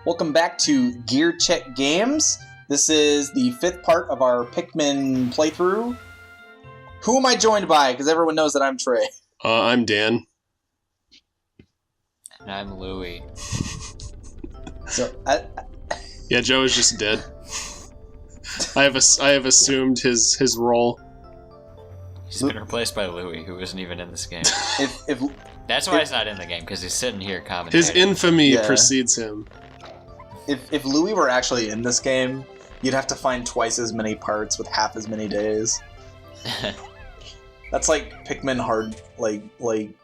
Welcome back to GearCheckGames. This is the 5th part of our Pikmin playthrough. Who am I joined by? Because everyone knows that I'm Trey. I'm Dan. And I'm Louie. Yeah, Joe is just dead. I have assumed his role. He's been replaced by Louie, who isn't even in this game. That's why he's not in the game, because he's sitting here commentating. His infamy precedes him. If Louie were actually in this game, you'd have to find twice as many parts with half as many days. That's like Pikmin hard, like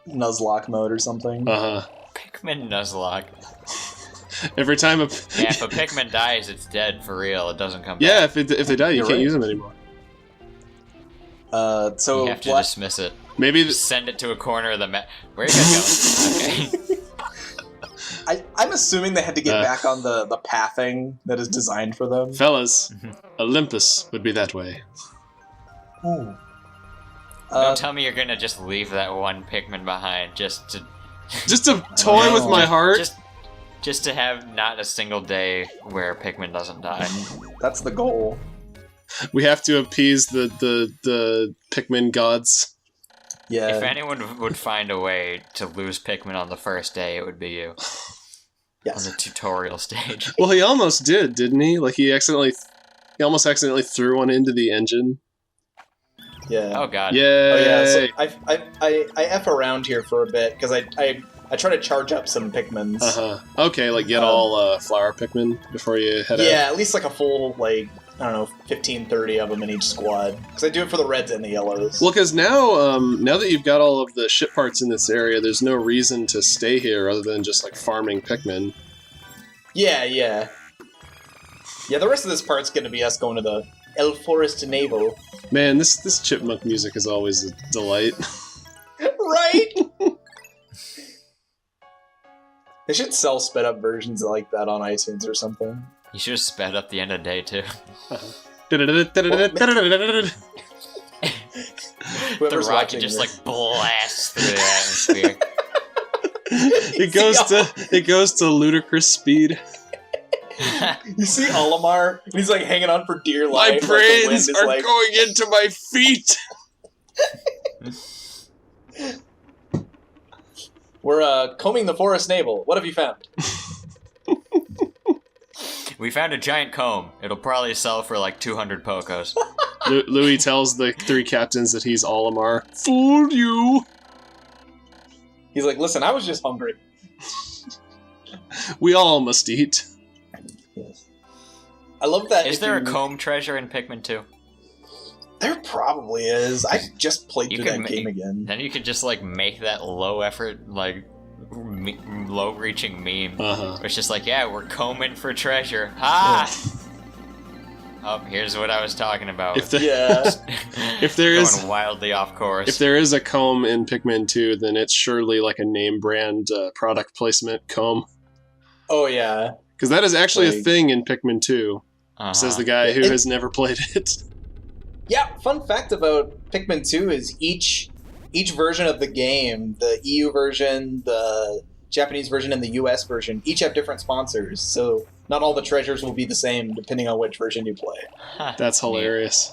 Nuzlocke mode or something. Pikmin Nuzlocke. Every time if a Pikmin dies, it's dead for real. It doesn't come back. Yeah, if they die, you can't use them anymore. So you have to dismiss it. Maybe send it to a corner of the map. Where are you guys going? Okay. I'm assuming they had to get back on the pathing that is designed for them. Fellas, Olympus would be that way. Ooh. Don't tell me you're gonna just leave that one Pikmin behind just to toy with my heart. Just to have not a single day where Pikmin doesn't die. That's the goal. We have to appease the Pikmin gods. Yeah. If anyone would find a way to lose Pikmin on the first day, it would be you. Yes. On the tutorial stage. Well, he almost did, didn't he? Like he almost accidentally threw one into the engine. Yeah. Oh god. Yay! Oh yeah. So I f around here for a bit because I try to charge up some Pikmins. Okay, like get all flower Pikmin before you head out. Yeah, at least like a full I don't know, 15, 30 of them in each squad. Because I do it for the reds and the yellows. Well, because now that you've got all of the ship parts in this area, there's no reason to stay here other than just like farming Pikmin. Yeah. Yeah, the rest of this part's going to be us going to the El Forest Naval. Man, this chipmunk music is always a delight. Right? They should sell sped up versions like that on iTunes or something. You should have sped up the end of day too. The rocket just like blasts through the atmosphere. It goes to ludicrous speed. You see Olimar? He's like hanging on for dear life. My brains are going into my feet. We're combing the forest navel. What have you found? We found a giant comb. It'll probably sell for like 200 Pocos. Louis tells the 3 captains that he's Olimar. Fooled you! He's like, listen, I was just hungry. We all must eat. Yes. I love that. Is there a comb treasure in Pikmin 2? There probably is. I just played through that game again. Then you could just like make that low effort, like low reaching meme. It's just like, yeah, we're combing for treasure. Ha! Oh, here's what I was talking about. If there is going wildly off course. If there is a comb in Pikmin 2, then it's surely like a name brand product placement comb. Oh yeah, because that is actually a thing in Pikmin 2. Says the guy who has never played it. Yeah, fun fact about Pikmin 2 is each version of the game, the EU version, the Japanese version, and the US version, each have different sponsors. So not all the treasures will be the same depending on which version you play. That's hilarious.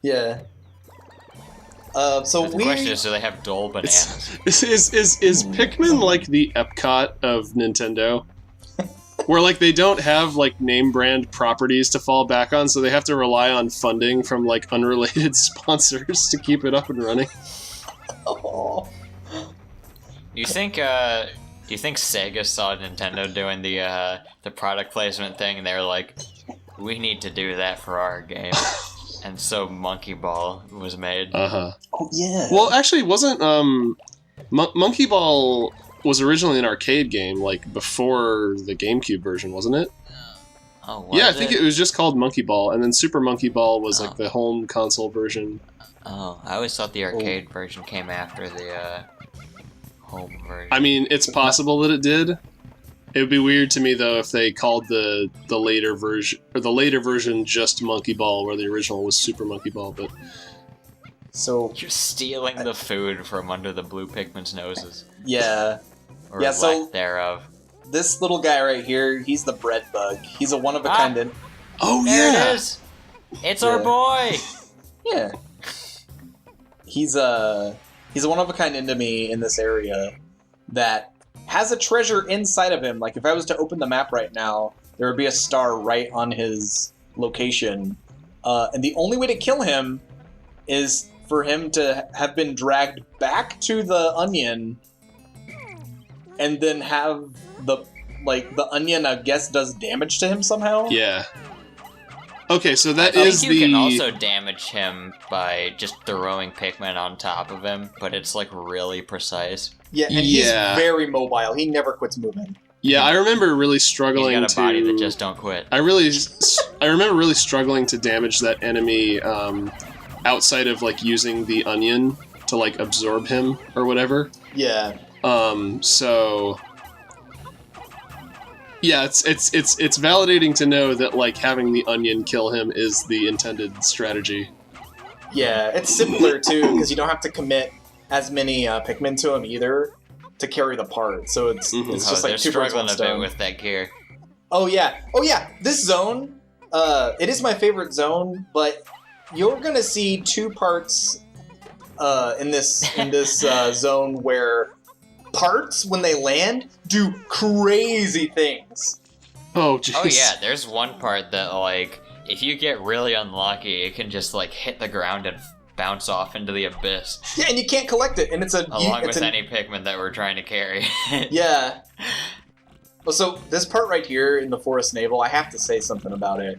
Yeah. So the question is, do they have Dole bananas? Is Pikmin like the Epcot of Nintendo? Where like they don't have like name brand properties to fall back on, so they have to rely on funding from like unrelated sponsors to keep it up and running. Oh. Do you think Sega saw Nintendo doing the product placement thing, and they were like, we need to do that for our game, and so Monkey Ball was made. Oh yeah. Well, actually, wasn't Monkey Ball was originally an arcade game, like before the GameCube version, wasn't it? Oh, yeah, I think it was just called Monkey Ball, and then Super Monkey Ball was like the home console version. Oh, I always thought the arcade version came after the home version. I mean, it's possible that it did. It would be weird to me though if they called the later version just Monkey Ball, where the original was Super Monkey Ball. But so you're stealing the food from under the blue Pikmin's noses. Yeah. Or lack thereof. this little guy right here, he's the bread bug. He's a one-of-a-kind. Oh, There yeah! it is! It's our boy! Yeah. He's a one-of-a-kind enemy in this area that has a treasure inside of him. Like, if I was to open the map right now, there would be a star right on his location. And the only way to kill him is for him to have been dragged back to the onion and then have the onion, I guess, does damage to him somehow. Yeah. Okay, so that I is think you can also damage him by just throwing Pikmin on top of him, but it's like really precise. Yeah, and he's very mobile. He never quits moving. Yeah, I remember really struggling He's got a body that just don't quit. I remember really struggling to damage that enemy outside of like using the onion to like absorb him or whatever. Yeah. So yeah, it's validating to know that like having the onion kill him is the intended strategy. Yeah, it's simpler too because you don't have to commit as many Pikmin to him either to carry the part. So it's just like two birds, one stone. A bit with that gear. Oh yeah. This zone, it is my favorite zone, but you're gonna see two parts in this zone where parts, when they land, do crazy things. Oh, jeez. Oh yeah, there's one part that, like, if you get really unlucky, it can just, like, hit the ground and bounce off into the abyss. Yeah, and you can't collect it, and it's any Pikmin that we're trying to carry. Yeah. Well, so this part right here in the Forest Navel, I have to say something about it.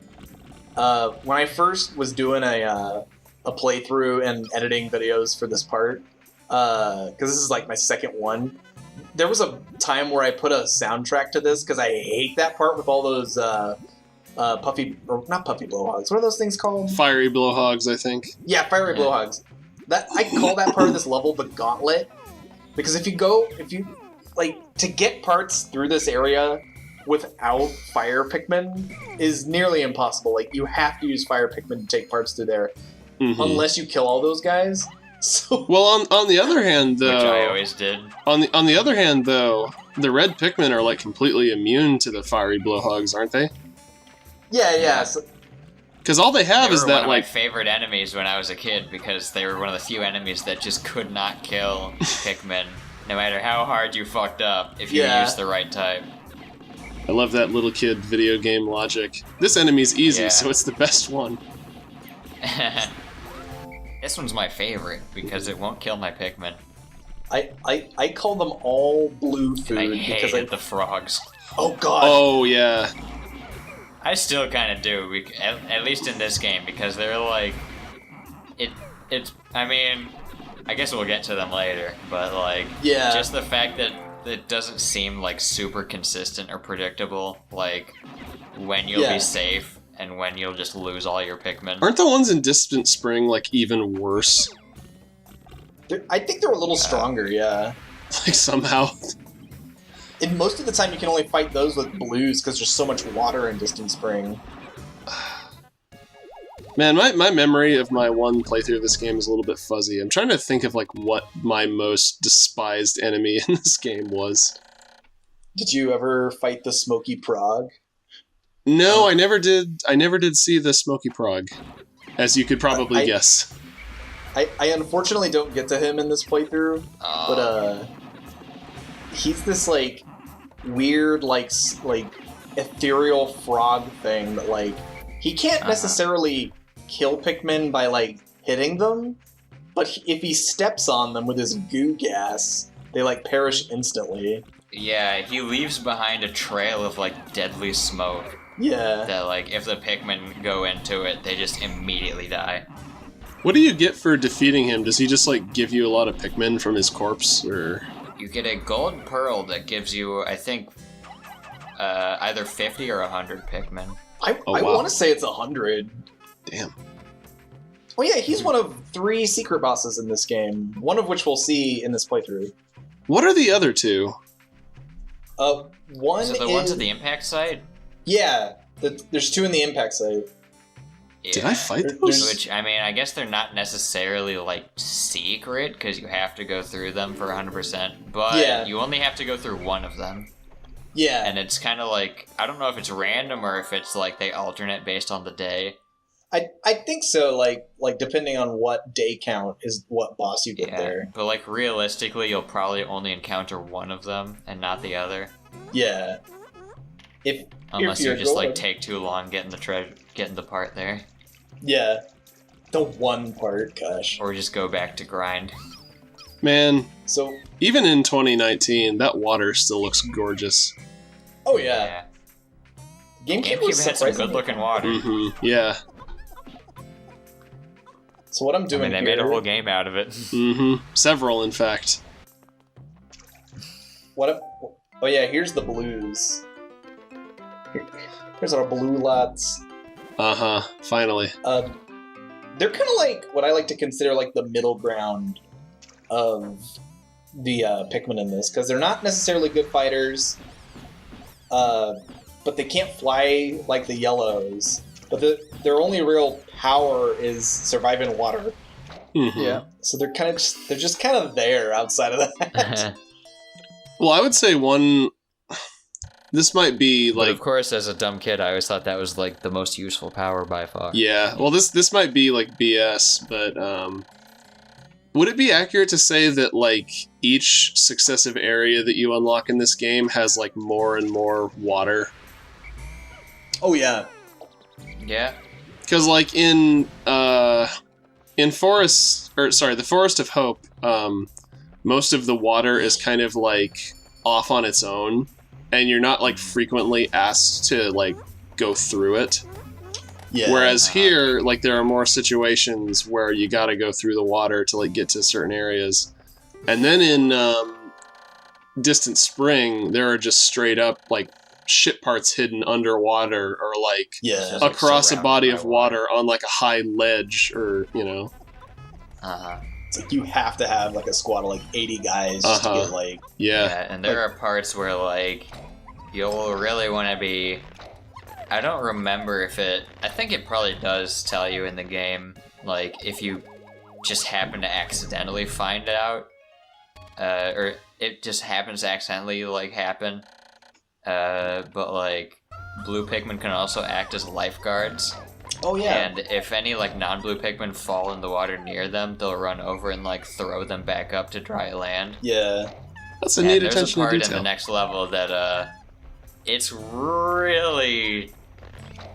When I first was doing a playthrough and editing videos for this part, because this is like my second one, there was a time where I put a soundtrack to this because I hate that part with all those not puppy blowhogs. What are those things called? Fiery blowhogs, I think. Yeah, fiery blowhogs. That I call that part of this level the gauntlet, because if you to get parts through this area without fire Pikmin is nearly impossible. Like, you have to use fire Pikmin to take parts through there, unless you kill all those guys. So, well, on the other hand, though, which I always did. On the other hand, though, the red Pikmin are like completely immune to the fiery blowhogs, aren't they? Yeah. Because all they have is that, one of like, my favorite enemies when I was a kid, because they were one of the few enemies that just could not kill Pikmin, no matter how hard you fucked up if you used the right type. I love that little kid video game logic. This enemy's easy, so it's the best one. This one's my favorite because it won't kill my Pikmin. I call them all blue food and I because hated the frogs. Oh god. Oh yeah. I still kind of do, at least in this game, because they're like, it's. I mean, I guess we'll get to them later, but like, just the fact that it doesn't seem like super consistent or predictable, like when you'll be safe and when you'll just lose all your Pikmin. Aren't the ones in Distant Spring like even worse? I think they're a little stronger, yeah. Like somehow. And most of the time you can only fight those with blues because there's so much water in Distant Spring. Man, my memory of my one playthrough of this game is a little bit fuzzy. I'm trying to think of like what my most despised enemy in this game was. Did you ever fight the Smoky Prog? No, I never did. I never did see the Smoky Prog, as you could probably guess. I unfortunately don't get to him in this playthrough, but he's this like weird like ethereal frog thing that like he can't necessarily kill Pikmin by like hitting them, but if he steps on them with his goo gas, they like perish instantly. Yeah, he leaves behind a trail of like deadly smoke. Yeah. That like if the Pikmin go into it, they just immediately die. What do you get for defeating him? Does he just like give you a lot of Pikmin from his corpse, or? You get a gold pearl that gives you, I think, either 50 or 100 Pikmin. I want to say it's 100. Damn. Oh yeah, he's one of 3 secret bosses in this game, one of which we'll see in this playthrough. What are the other 2? One is the ones at the impact site? Yeah, there's 2 in the impact site. Yeah. Did I fight those? Which, I mean, I guess they're not necessarily, like, secret, because you have to go through them for 100%, but you only have to go through one of them. Yeah. And it's kind of like, I don't know if it's random or if it's like they alternate based on the day. I think so, like depending on what day count is what boss you get there. But like realistically, you'll probably only encounter one of them and not the other. Yeah. Unless you just like take too long getting the part there. Yeah. The one part, gosh. Or just go back to grind. Man, so even in 2019, that water still looks gorgeous. Oh yeah. GameCube had some good looking water. Mm-hmm. Yeah. So what I'm doing they made a whole game out of it. Mm-hmm. Several, in fact. Oh yeah, here's the blues. Here's our blue lots. Uh-huh. Finally. They're kind of like what I like to consider like the middle ground of the Pikmin in this, because they're not necessarily good fighters, but they can't fly like the yellows. But their only real power is surviving water. Mm-hmm. Yeah. So they're just kind of there outside of that. Well, I would say this might be like... But of course, as a dumb kid, I always thought that was like the most useful power by far. Yeah, well this might be like BS, but would it be accurate to say that like each successive area that you unlock in this game has like more and more water? Oh yeah. Yeah. Because like in the Forest of Hope, most of the water is kind of like off on its own, and you're not like frequently asked to like go through it. Yeah. Whereas here, like there are more situations where you got to go through the water to like get to certain areas, and then in Distant Spring, there are just straight up like ship parts hidden underwater or like across a body of water on like a high ledge, or It's like you have to have like a squad of like 80 guys just to get like and there are parts where like you'll really want to be. I don't remember if I think it probably does tell you in the game, like if you just happen to accidentally find it out, or it just happens to accidentally like happen. But like blue Pikmin can also act as lifeguards. Oh yeah. And if any like non-blue Pikmin fall in the water near them, they'll run over and like throw them back up to dry land. Yeah. That's a neat attention to detail. There's a part in the next level that it's really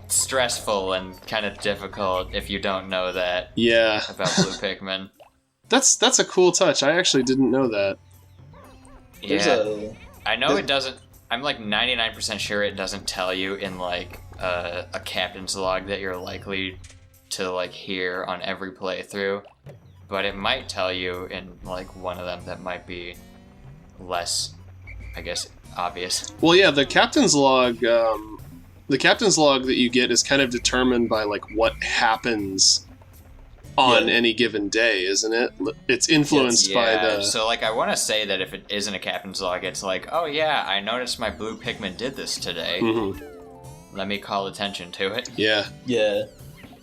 stressful and kind of difficult if you don't know that. Yeah. About blue Pikmin. That's a cool touch. I actually didn't know that. I know it doesn't. I'm like 99% sure it doesn't tell you in like a captain's log that you're likely to like hear on every playthrough, but it might tell you in like one of them that might be less, I guess, obvious. Well, yeah, the captain's log that you get is kind of determined by like what happens on any given day, isn't it? It's influenced by the... So, like, I want to say that if it isn't a captain's log, it's like, oh yeah, I noticed my blue Pikmin did this today. Mm-hmm. Let me call attention to it. Yeah. Yeah.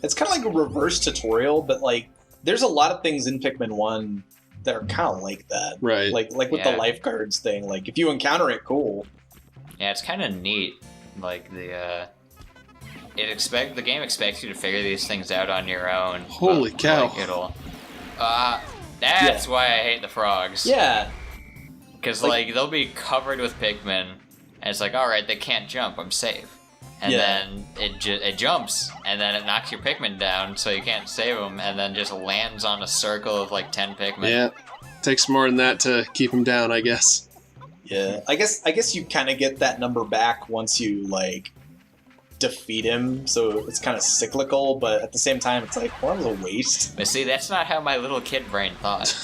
It's kind of like a reverse tutorial, but, like, there's a lot of things in Pikmin 1 that are kind of like that. Right. Like with the lifeguards thing. Like, if you encounter it, cool. Yeah, it's kind of neat. Like, the game expects you to figure these things out on your own. Holy cow. Like it'll... that's why I hate the frogs. Yeah. Because, like, they'll be covered with Pikmin, and it's like, alright, they can't jump, I'm safe. And then it jumps, and then it knocks your Pikmin down, so you can't save them, and then just lands on a circle of, like, 10 Pikmin. Yeah. Takes more than that to keep them down, I guess. Yeah. I guess you kind of get that number back once you, like, defeat him, so it's kind of cyclical, but at the same time, it's like, what a waste. But see, that's not how my little kid brain thought.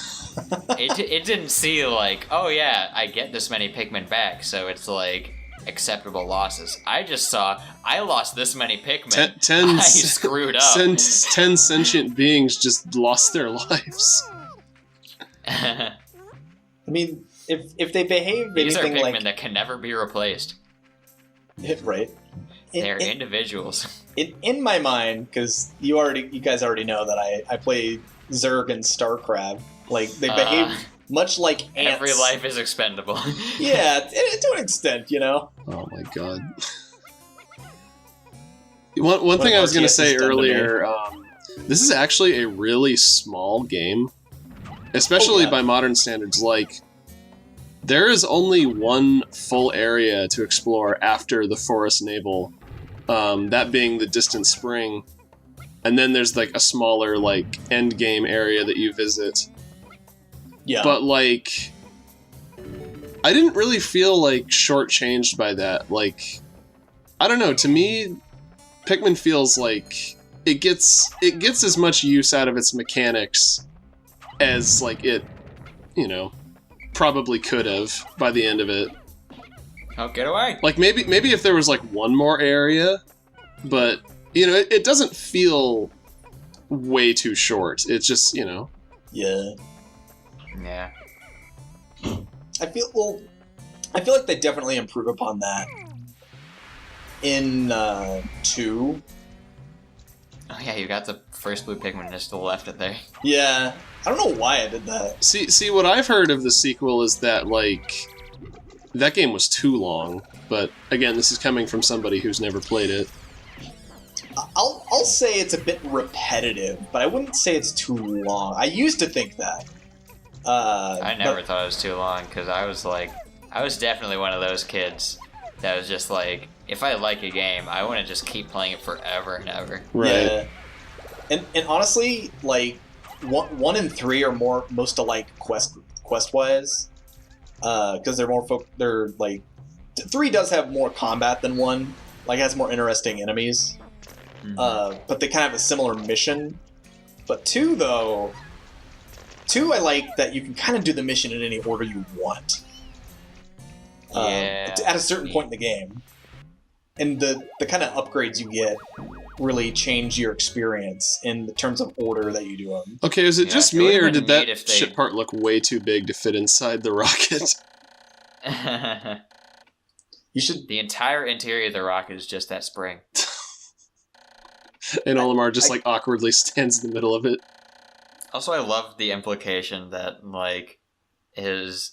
It didn't see, like, oh yeah, I get this many Pikmin back, so it's like acceptable losses. I just saw, I lost this many Pikmin. I screwed up. 10 sentient beings just lost their lives. I mean, if they behave These anything are Pikmin like... that can never be replaced. Right. They're individuals. In my mind, because you guys already know that I play Zerg and Starcraft. Like, they behave much like ants. Every life is expendable. Yeah, to an extent, you know. Oh my god. One thing I was going to say earlier, this is actually a really small game, especially by modern standards. Like, there is only one full area to explore after the Forest Navel, that being the Distant Spring, and then there's like a smaller like end game area that you visit. Yeah. But like, I didn't really feel like shortchanged by that. Like, I don't know. To me, Pikmin feels like it gets as much use out of its mechanics as like it, you know, probably could have by the end of it. Oh, get away! Like maybe if there was like one more area, but you know, it doesn't feel way too short. It's just, you know. Yeah. Yeah. I feel like they definitely improve upon that in 2. Oh yeah, you got the first blue Pikmin just left it there. Yeah, I don't know why I did that. See, what I've heard of the sequel is that like that game was too long. But again, this is coming from somebody who's never played it. I'll say it's a bit repetitive, but I wouldn't say it's too long. I used to think that. I never thought it was too long, because I was definitely one of those kids that was just like, if I like a game, I want to just keep playing it forever and ever. Right. Yeah. And honestly, like 1 and 3 are most alike quest wise, because they're like 3 does have more combat than 1, like has more interesting enemies, but they kind of have a similar mission. But 2 though. 2, I like that you can kind of do the mission in any order you want. At a certain point in the game. And the kind of upgrades you get really change your experience in the terms of order that you do them. Okay, is it just me, or did that ship part look way too big to fit inside the rocket? You should... The entire interior of the rocket is just that spring. And Olimar just like awkwardly stands in the middle of it. Also, I love the implication that, like, his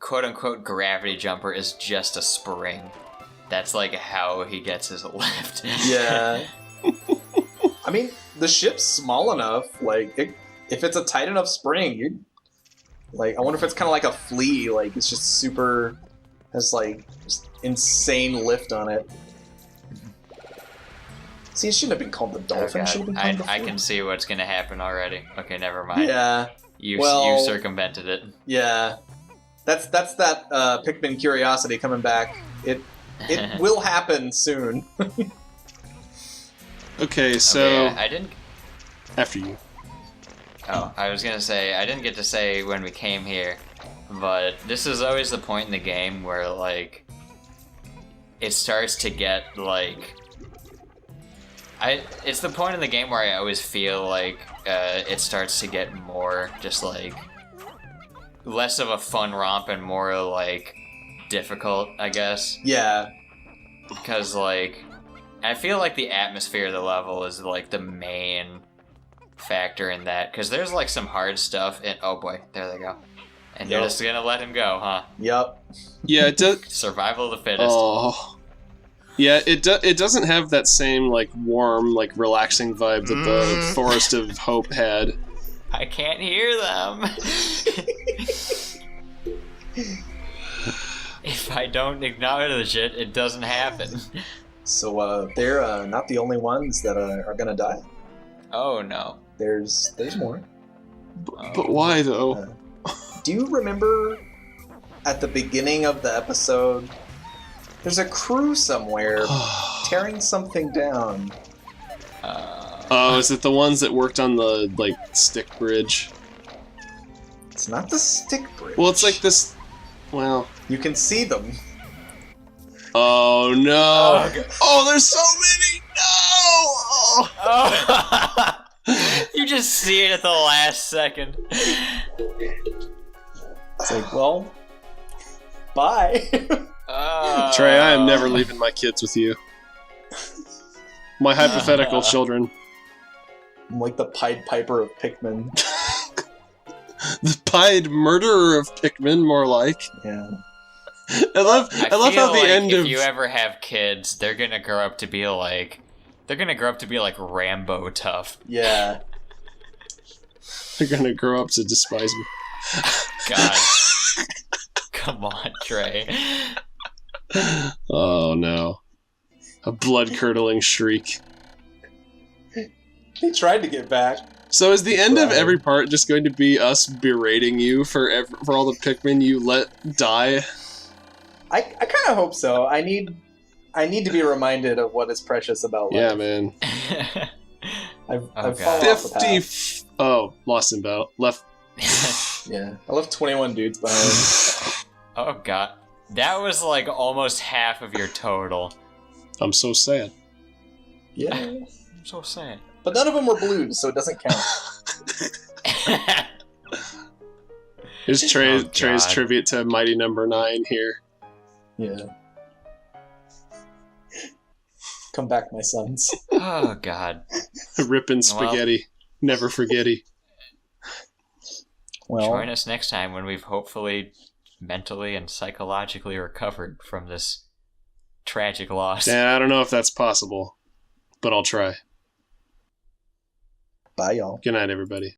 quote-unquote gravity jumper is just a spring. That's, like, how he gets his lift. Yeah. I mean, the ship's small enough, like, if it's a tight enough spring, you like, I wonder if it's kind of like a flea, like, it's just super, has, like, just insane lift on it. See, it shouldn't have been called the dolphin. It should have been called the flea. I can see what's going to happen already. Okay, never mind. Yeah. You circumvented it. Yeah. That's that Pikmin curiosity coming back. It will happen soon. Okay, so... I didn't... After you. Oh, I was going to say, I didn't get to say when we came here, but this is always the point in the game where, like, it starts to get, like... It's the point in the game where I always feel like it starts to get more just like less of a fun romp and more like difficult, I guess. Yeah. Because like I feel like the atmosphere of the level is like the main factor in that. Because there's like some hard stuff and oh boy, there they go. And you're just gonna let him go, huh? Yep. Yeah, it does. Survival of the fittest. Oh. Yeah, it doesn't have that same, like, warm, like, relaxing vibe that the Forest of Hope had. I can't hear them. If I don't acknowledge it, it doesn't happen. So, they're not the only ones that are gonna die. Oh, no. There's more. But why, though? Do you remember at the beginning of the episode... There's a crew somewhere tearing something down. Oh, is it the ones that worked on the, like, stick bridge? It's not the stick bridge. Well, it's like this... Well... You can see them. Oh, no. Oh, there's so many! No! Oh. You just see it at the last second. It's like, well... Bye. Trey, I am never leaving my kids with you. My hypothetical children. I'm like the Pied Piper of Pikmin. The pied murderer of Pikmin, more like. Yeah. I love how the end if of you ever have kids, they're gonna grow up to be like Rambo tough. Yeah. they're gonna grow up to despise me. God. Come on, Trey. Oh no. A blood-curdling shriek. He tried to get back. So is the end of Right. every part just going to be us berating you for all the Pikmin you let die? I kind of hope so. I need to be reminded of what is precious about life. Yeah, man. I've God. fallen off the 50... path. Oh, lost in battle. Left... Yeah. I left 21 dudes behind. Oh god. That was like almost half of your total. I'm so sad. Yeah. I'm so sad. But none of them were blues, so it doesn't count. Here's Oh, Trey's God. tribute to Mighty Number 9 here. Yeah. Come back, my sons. Oh god. Rippin' spaghetti. Never forgetty. Well, Join us next time when we've hopefully mentally and psychologically recovered from this tragic loss. Yeah, I don't know if that's possible, but I'll try. bye, y'all. Good night, everybody.